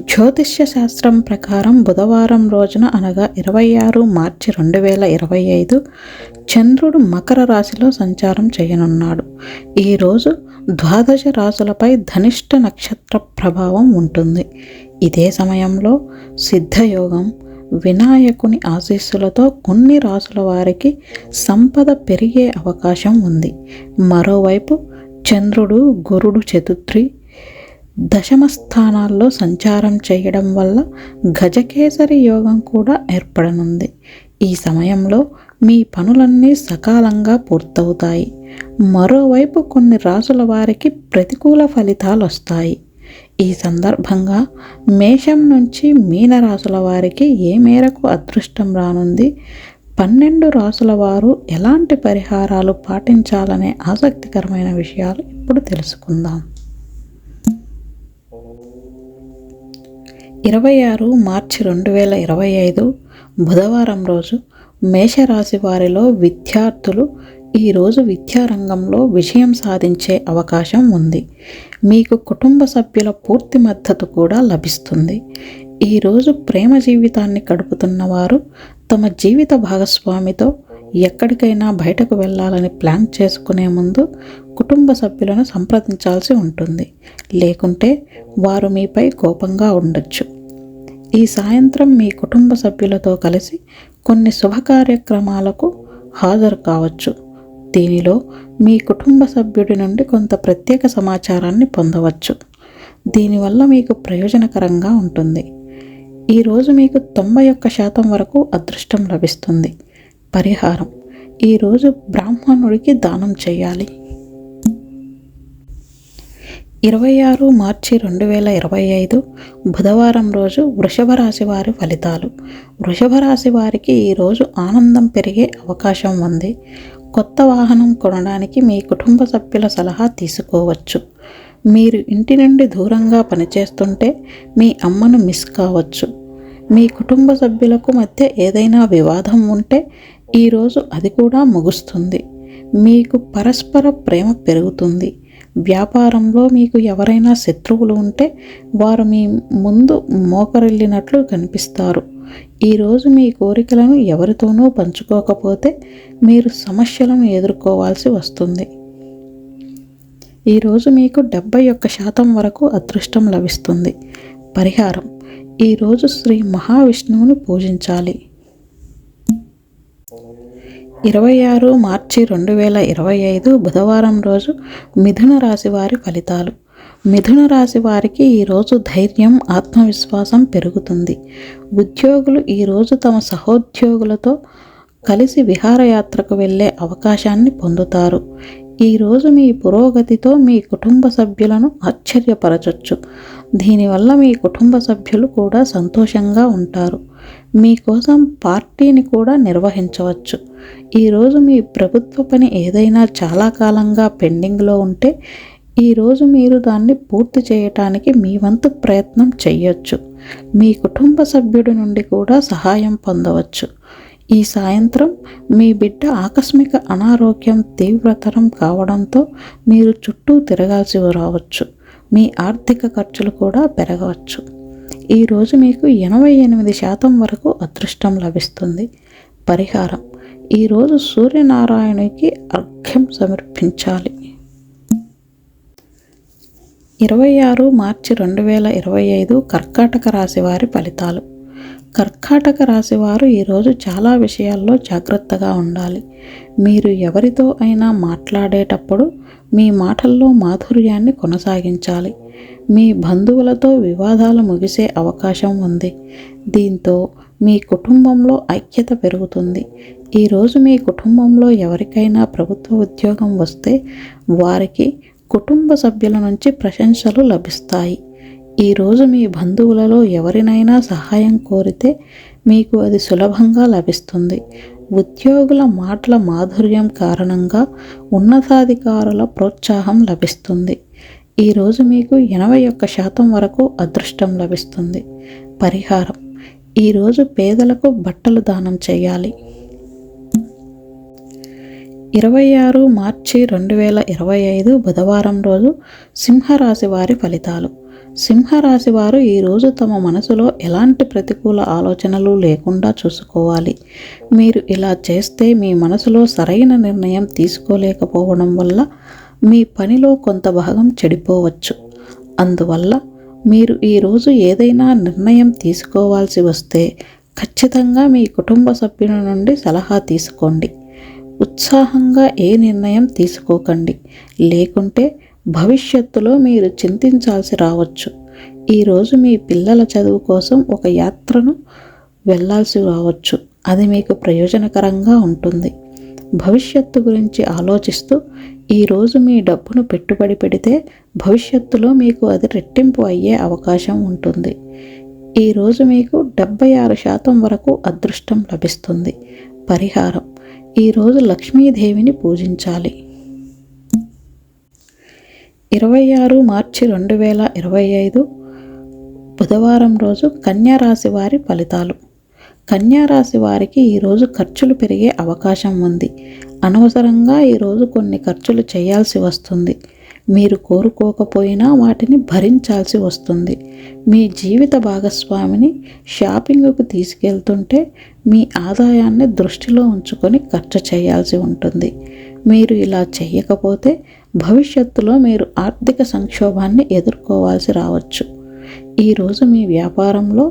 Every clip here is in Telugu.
జ్యోతిష్య శాస్త్రం ప్రకారం బుధవారం రోజున అనగా 26 మార్చి 2025 చంద్రుడు మకర రాశిలో సంచారం చేయనున్నాడు. ఈరోజు ద్వాదశ రాశులపై ధనిష్ట నక్షత్ర ప్రభావం ఉంటుంది. ఇదే సమయంలో సిద్ధయోగం, వినాయకుని ఆశీస్సులతో కొన్ని రాశుల వారికి సంపద పెరిగే అవకాశం ఉంది. మరోవైపు చంద్రుడు, గురుడు చతుర్థి దశమ స్థానాల్లో సంచారం చేయడం వల్ల గజకేసరి యోగం కూడా ఏర్పడనుంది. ఈ సమయంలో మీ పనులన్నీ సకాలంగా పూర్తవుతాయి. మరోవైపు కొన్ని రాసుల వారికి ప్రతికూల ఫలితాలు వస్తాయి. ఈ సందర్భంగా మేషం నుంచి మీన రాసుల వారికి ఏ మేరకు అదృష్టం రానుంది, 12 రాసుల వారు ఎలాంటి పరిహారాలు పాటించాలనే ఆసక్తికరమైన విషయాలు ఇప్పుడు తెలుసుకుందాం. 26 మార్చి 2025 బుధవారం రోజు మేషరాశి వారిలో విద్యార్థులు ఈరోజు విద్యారంగంలో విజయం సాధించే అవకాశం ఉంది. మీకు కుటుంబ సభ్యుల పూర్తి మద్దతు కూడా లభిస్తుంది. ఈరోజు ప్రేమ జీవితాన్ని గడుపుతున్న వారు తమ జీవిత భాగస్వామితో ఎక్కడికైనా బయటకు వెళ్ళాలని ప్లాన్ చేసుకునే ముందు కుటుంబ సభ్యులను సంప్రదించాల్సి ఉంటుంది. లేకుంటే వారు మీపై కోపంగా ఉండొచ్చు. ఈ సాయంత్రం మీ కుటుంబ సభ్యులతో కలిసి కొన్ని శుభ కార్యక్రమాలకు హాజరు కావచ్చు. దీనిలో మీ కుటుంబ సభ్యుడి నుండి కొంత ప్రత్యేక సమాచారాన్ని పొందవచ్చు. దీనివల్ల మీకు ప్రయోజనకరంగా ఉంటుంది. ఈరోజు మీకు 91% వరకు అదృష్టం లభిస్తుంది. పరిహారం: ఈరోజు బ్రాహ్మణుడికి దానం చేయాలి. 26 మార్చి 2025 బుధవారం రోజు వృషభ రాశి వారి ఫలితాలు. వృషభ రాశి వారికి ఈరోజు ఆనందం పెరిగే అవకాశం ఉంది. కొత్త వాహనం కొనడానికి మీ కుటుంబ సభ్యుల సలహా తీసుకోవచ్చు. మీరు ఇంటి నుండి దూరంగా పనిచేస్తుంటే మీ అమ్మను మిస్ కావచ్చు. మీ కుటుంబ సభ్యులకు మధ్య ఏదైనా వివాదం ఉంటే ఈరోజు అది కూడా ముగుస్తుంది. మీకు పరస్పర ప్రేమ పెరుగుతుంది. వ్యాపారంలో మీకు ఎవరైనా శత్రువులు ఉంటే వారు మీ ముందు మోకరిల్లినట్లు కనిపిస్తారు. ఈరోజు మీ కోరికలను ఎవరితోనూ పంచుకోకపోతే మీరు సమస్యలను ఎదుర్కోవాల్సి వస్తుంది. ఈరోజు మీకు 71% వరకు అదృష్టం లభిస్తుంది. పరిహారం: ఈరోజు శ్రీ మహావిష్ణువుని పూజించాలి. 26 మార్చి 2025 బుధవారం రోజు మిథున రాశి వారి ఫలితాలు. మిథున రాశి వారికి ఈరోజు ధైర్యం, ఆత్మవిశ్వాసం పెరుగుతుంది. ఉద్యోగులు ఈరోజు తమ సహోద్యోగులతో కలిసి విహారయాత్రకు వెళ్ళే అవకాశాన్ని పొందుతారు. ఈరోజు మీ పురోగతితో మీ కుటుంబ సభ్యులను ఆశ్చర్యపరచవచ్చు. దీనివల్ల మీ కుటుంబ సభ్యులు కూడా సంతోషంగా ఉంటారు. మీకోసం పార్టీని కూడా నిర్వహించవచ్చు. ఈరోజు మీ ప్రభుత్వ పని ఏదైనా చాలా కాలంగా పెండింగ్లో ఉంటే ఈరోజు మీరు దాన్ని పూర్తి చేయటానికి మీ వంతు ప్రయత్నం చేయొచ్చు. మీ కుటుంబ సభ్యుడి నుండి కూడా సహాయం పొందవచ్చు. ఈ సాయంత్రం మీ బిడ్డ ఆకస్మిక అనారోగ్యం తీవ్రతరం కావడంతో మీరు చుట్టూ తిరగాల్సి రావచ్చు. మీ ఆర్థిక ఖర్చులు కూడా పెరగవచ్చు. ఈరోజు మీకు 88% వరకు అదృష్టం లభిస్తుంది. పరిహారం: ఈరోజు సూర్యనారాయణునికి అర్ఘ్యం సమర్పించాలి. 26 మార్చి 2025 కర్కాటక రాశి వారి ఫలితాలు. కర్కాటక రాశి వారు ఈరోజు చాలా విషయాల్లో జాగ్రత్తగా ఉండాలి. మీరు ఎవరితో అయినా మాట్లాడేటప్పుడు మీ మాటల్లో మాధుర్యాన్ని కొనసాగించాలి. మీ బంధువులతో వివాదాలు ముగిసే అవకాశం ఉంది. దీంతో మీ కుటుంబంలో ఐక్యత పెరుగుతుంది. ఈరోజు మీ కుటుంబంలో ఎవరికైనా ప్రభుత్వ ఉద్యోగం వస్తే వారికి కుటుంబ సభ్యుల నుంచి ప్రశంసలు లభిస్తాయి. ఈరోజు మీ బంధువులలో ఎవరినైనా సహాయం కోరితే మీకు అది సులభంగా లభిస్తుంది. ఉద్యోగుల మాటల మాధుర్యం కారణంగా ఉన్నతాధికారుల ప్రోత్సాహం లభిస్తుంది. ఈరోజు మీకు 81% వరకు అదృష్టం లభిస్తుంది. పరిహారం: ఈరోజు పేదలకు బట్టలు దానం చేయాలి. 26 మార్చి 2025 బుధవారం రోజు సింహరాశి వారి ఫలితాలు. సింహరాశి వారు ఈరోజు తమ మనసులో ఎలాంటి ప్రతికూల ఆలోచనలు లేకుండా చూసుకోవాలి. మీరు ఇలా చేస్తే మీ మనసులో సరైన నిర్ణయం తీసుకోలేకపోవడం వల్ల మీ పనిలో కొంత భాగం చెడిపోవచ్చు. అందువల్ల మీరు ఈరోజు ఏదైనా నిర్ణయం తీసుకోవాల్సి వస్తే ఖచ్చితంగా మీ కుటుంబ సభ్యుల నుండి సలహా తీసుకోండి. ఉత్సాహంగా ఏ నిర్ణయం తీసుకోకండి, లేకుంటే భవిష్యత్తులో మీరు చింతించాల్సి రావచ్చు. ఈరోజు మీ పిల్లల చదువు కోసం ఒక యాత్రను వెళ్ళాల్సి రావచ్చు. అది మీకు ప్రయోజనకరంగా ఉంటుంది. భవిష్యత్తు గురించి ఆలోచిస్తూ ఈరోజు మీ డబ్బును పెట్టుబడి పెడితే భవిష్యత్తులో మీకు అది రెట్టింపు అయ్యే అవకాశం ఉంటుంది. ఈరోజు మీకు 76% వరకు అదృష్టం లభిస్తుంది. పరిహారం: ఈరోజు లక్ష్మీదేవిని పూజించాలి. 26 మార్చి 2025 బుధవారం రోజు కన్యా రాశి వారి ఫలితాలు. కన్యా రాశి వారికి ఈరోజు ఖర్చులు పెరిగే అవకాశం ఉంది. అనవసరంగా ఈరోజు కొన్ని ఖర్చులు చేయాల్సి వస్తుంది. మీరు కోరుకోకపోయినా వాటిని భరించాల్సి వస్తుంది. మీ జీవిత భాగస్వామిని షాపింగ్కు తీసుకెళ్తుంటే మీ ఆదాయాన్ని దృష్టిలో ఉంచుకొని ఖర్చు చేయాల్సి ఉంటుంది. మీరు ఇలా చేయకపోతే భవిష్యత్తులో మీరు ఆర్థిక సంక్షోభాన్ని ఎదుర్కోవాల్సి రావచ్చు. ఈరోజు మీ వ్యాపారంలో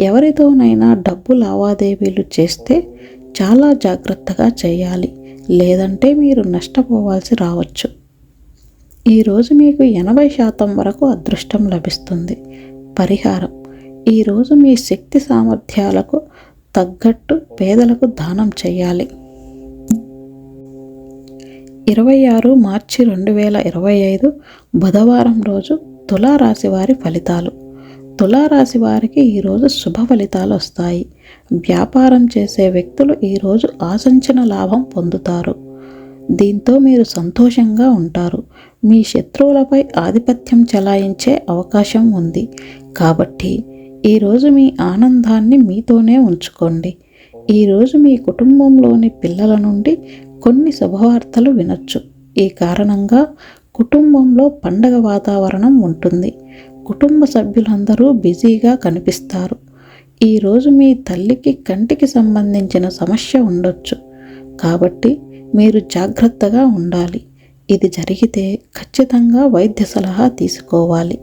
ఎవరితోనైనా డబ్బు లావాదేవీలు చేస్తే చాలా జాగ్రత్తగా చేయాలి, లేదంటే మీరు నష్టపోవాల్సి రావచ్చు. ఈరోజు మీకు 80% వరకు అదృష్టం లభిస్తుంది. పరిహారం: ఈరోజు మీ శక్తి సామర్థ్యాలకు తగ్గట్టు పేదలకు దానం చేయాలి. 26 మార్చి 2025 బుధవారం రోజు తులారాశి వారి ఫలితాలు. తులారాశి వారికి ఈరోజు శుభ ఫలితాలు వస్తాయి. వ్యాపారం చేసే వ్యక్తులు ఈరోజు ఆశించిన లాభం పొందుతారు. దీంతో మీరు సంతోషంగా ఉంటారు. మీ శత్రువులపై ఆధిపత్యం చెలాయించే అవకాశం ఉంది. కాబట్టి ఈరోజు మీ ఆనందాన్ని మీతోనే ఉంచుకోండి. ఈరోజు మీ కుటుంబంలోని పిల్లల నుండి కొన్ని శుభవార్తలు వినొచ్చు. ఈ కారణంగా కుటుంబంలో పండగ వాతావరణం ఉంటుంది. కుటుంబ సభ్యులందరూ బిజీగా కనిపిస్తారు. ఈరోజు మీ తల్లికి కంటికి సంబంధించిన సమస్య ఉండొచ్చు. కాబట్టి మీరు జాగ్రత్తగా ఉండాలి. ఇది జరిగితే ఖచ్చితంగా వైద్య సలహా తీసుకోవాలి.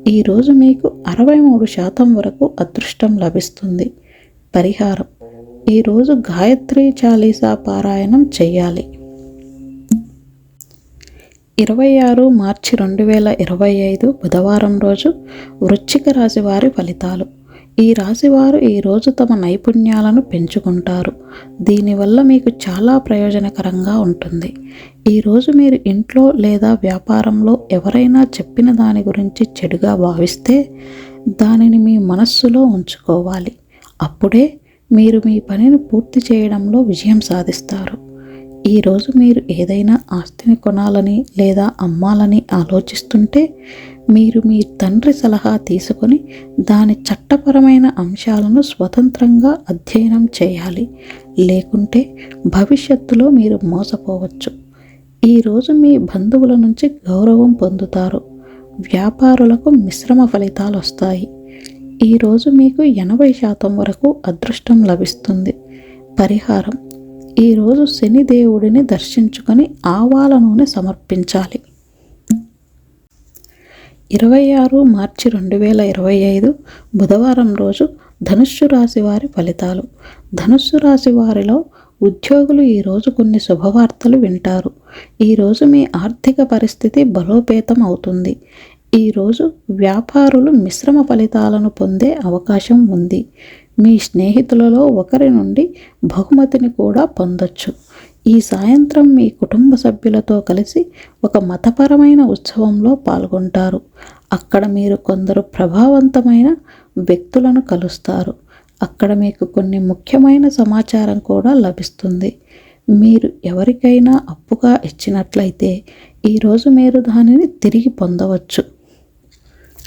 ఈరోజు మీకు 63% వరకు అదృష్టం లభిస్తుంది. పరిహారం: ఈరోజు గాయత్రి చాలీసా పారాయణం చేయాలి. 26 మార్చి 2025 బుధవారం రోజు వృశ్చిక రాశి వారి ఫలితాలు. ఈ రాశివారు ఈరోజు తమ నైపుణ్యాలను పెంచుకుంటారు. దీనివల్ల మీకు చాలా ప్రయోజనకరంగా ఉంటుంది. ఈరోజు మీరు ఇంట్లో లేదా వ్యాపారంలో ఎవరైనా చెప్పిన దాని గురించి చెడుగా భావిస్తే దానిని మీ మనస్సులో ఉంచుకోవాలి. అప్పుడే మీరు మీ పనిని పూర్తి చేయడంలో విజయం సాధిస్తారు. ఈరోజు మీరు ఏదైనా ఆస్తిని కొనాలని లేదా అమ్మాలని ఆలోచిస్తుంటే మీరు మీ తండ్రి సలహా తీసుకొని దాని చట్టపరమైన అంశాలను స్వతంత్రంగా అధ్యయనం చేయాలి, లేకుంటే భవిష్యత్తులో మీరు మోసపోవచ్చు. ఈరోజు మీ బంధువుల నుంచి గౌరవం పొందుతారు. వ్యాపారులకు మిశ్రమ ఫలితాలు వస్తాయి. ఈరోజు మీకు 80% వరకు అదృష్టం లభిస్తుంది. పరిహారం: ఈరోజు శనిదేవుడిని దర్శించుకొని ఆవాల నూనె సమర్పించాలి. 26 మార్చి 2025 బుధవారం రోజు ధనుస్సు రాశి వారి ఫలితాలు. ధనుస్సు రాశి వారిలో ఉద్యోగులు ఈరోజు కొన్ని శుభవార్తలు వింటారు. ఈరోజు మీ ఆర్థిక పరిస్థితి బలోపేతం అవుతుంది. ఈరోజు వ్యాపారులు మిశ్రమ ఫలితాలను పొందే అవకాశం ఉంది. మీ స్నేహితులలో ఒకరి నుండి బహుమతిని కూడా పొందొచ్చు. ఈ సాయంత్రం మీ కుటుంబ సభ్యులతో కలిసి ఒక మతపరమైన ఉత్సవంలో పాల్గొంటారు. అక్కడ మీరు కొందరు ప్రభావవంతమైన వ్యక్తులను కలుస్తారు. అక్కడ మీకు కొన్ని ముఖ్యమైన సమాచారం కూడా లభిస్తుంది. మీరు ఎవరికైనా అప్పుగా ఇచ్చినట్లయితే ఈరోజు మీరు దానిని తిరిగి పొందవచ్చు.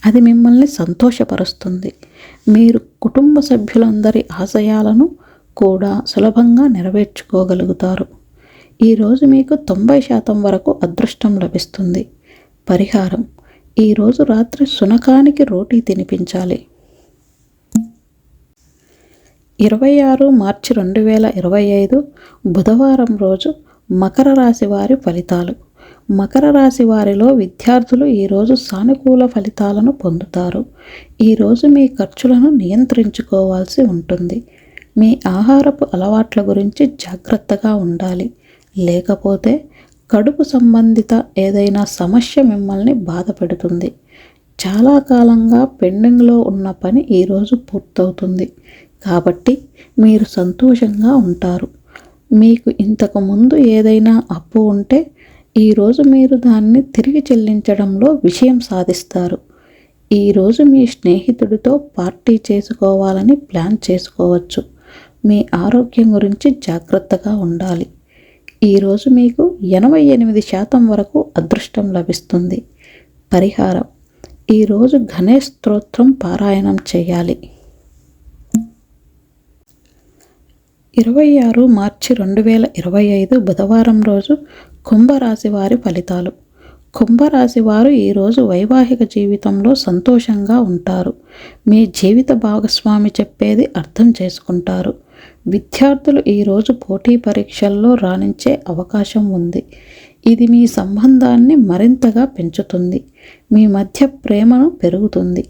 అది మిమ్మల్ని సంతోషపరుస్తుంది. మీరు కుటుంబ సభ్యులందరి ఆశయాలను కూడా సులభంగా నెరవేర్చుకోగలుగుతారు. ఈరోజు మీకు 90% వరకు అదృష్టం లభిస్తుంది. పరిహారం: ఈరోజు రాత్రి శునకానికి రోటీ తినిపించాలి. 26 మార్చి 2025 బుధవారం రోజు మకర రాశి వారి ఫలితాలు. మకర రాశి వారిలో విద్యార్థులు ఈరోజు సానుకూల ఫలితాలను పొందుతారు. ఈరోజు మీ ఖర్చులను నియంత్రించుకోవాల్సి ఉంటుంది. మీ ఆహారపు అలవాట్ల గురించి జాగ్రత్తగా ఉండాలి, లేకపోతే కడుపు సంబంధిత ఏదైనా సమస్య మిమ్మల్ని బాధపెడుతుంది. చాలా కాలంగా పెండింగ్లో ఉన్న పని ఈరోజు పూర్తవుతుంది, కాబట్టి మీరు సంతోషంగా ఉంటారు. మీకు ఇంతకు ముందు ఏదైనా అప్పు ఉంటే ఈరోజు మీరు దాన్ని తిరిగి చెల్లించడంలో విజయం సాధిస్తారు. ఈరోజు మీ స్నేహితుడితో పార్టీ చేసుకోవాలని ప్లాన్ చేసుకోవచ్చు. మీ ఆరోగ్యం గురించి జాగ్రత్తగా ఉండాలి. ఈరోజు మీకు 88% వరకు అదృష్టం లభిస్తుంది. పరిహారం: ఈరోజు గణేష్ స్తోత్రం పారాయణం చేయాలి. 26 మార్చి 2025 బుధవారం రోజు కుంభరాశి వారి ఫలితాలు. కుంభరాశి వారు ఈరోజు వైవాహిక జీవితంలో సంతోషంగా ఉంటారు. మీ జీవిత భాగస్వామి చెప్పేది అర్థం చేసుకుంటారు. విద్యార్థులు ఈరోజు పోటీ పరీక్షల్లో రాణించే అవకాశం ఉంది. ఇది మీ సంబంధాన్ని మరింతగా పెంచుతుంది. మీ మధ్య ప్రేమను పెరుగుతుంది.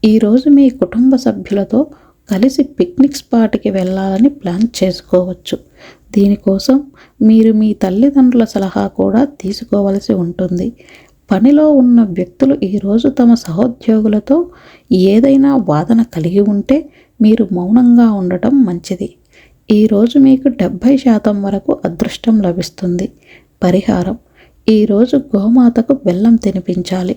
ఈరోజు మీ కుటుంబ సభ్యులతో కలిసి పిక్నిక్ స్పాట్కి వెళ్ళాలని ప్లాన్ చేసుకోవచ్చు. దీనికోసం మీరు మీ తల్లిదండ్రుల సలహా కూడా తీసుకోవలసి ఉంటుంది. పనిలో ఉన్న వ్యక్తులు ఈరోజు తమ సహోద్యోగులతో ఏదైనా వాదన కలిగి ఉంటే మీరు మౌనంగా ఉండటం మంచిది. ఈరోజు మీకు 70% వరకు అదృష్టం లభిస్తుంది. పరిహారం: ఈరోజు గోమాతకు బెల్లం తినిపించాలి.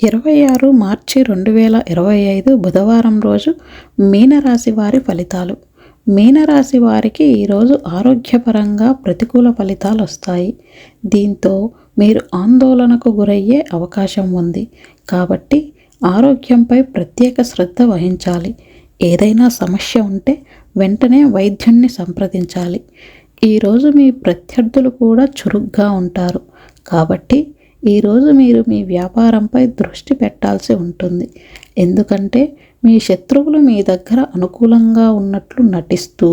26 మార్చి 2025 బుధవారం రోజు మీనరాశి వారి ఫలితాలు. మీనరాశి వారికి ఈరోజు ఆరోగ్యపరంగా ప్రతికూల ఫలితాలు వస్తాయి. దీంతో మీరు ఆందోళనకు గురయ్యే అవకాశం ఉంది. కాబట్టి ఆరోగ్యంపై ప్రత్యేక శ్రద్ధ వహించాలి. ఏదైనా సమస్య ఉంటే వెంటనే వైద్యుణ్ణి సంప్రదించాలి. ఈరోజు మీ ప్రత్యర్థులు కూడా చురుగ్గా ఉంటారు. కాబట్టి ఈరోజు మీరు మీ వ్యాపారంపై దృష్టి పెట్టాల్సి ఉంటుంది. ఎందుకంటే మీ శత్రువులు మీ దగ్గర అనుకూలంగా ఉన్నట్లు నటిస్తూ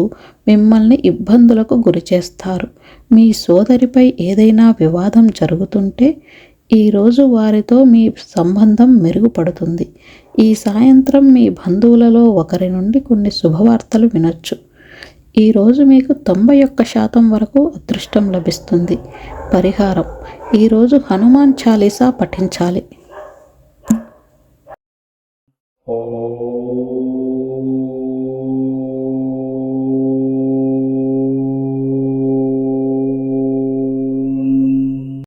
మిమ్మల్ని ఇబ్బందులకు గురిచేస్తారు. మీ సోదరిపై ఏదైనా వివాదం జరుగుతుంటే ఈరోజు వారితో మీ సంబంధం మెరుగుపడుతుంది. ఈ సాయంత్రం మీ బంధువులలో ఒకరి నుండి కొన్ని శుభవార్తలు వినొచ్చు. ఈరోజు మీకు 91% వరకు అదృష్టం లభిస్తుంది. పరిహారం: ఈరోజు హనుమాన్ చాలీసా పఠించాలి. ఓం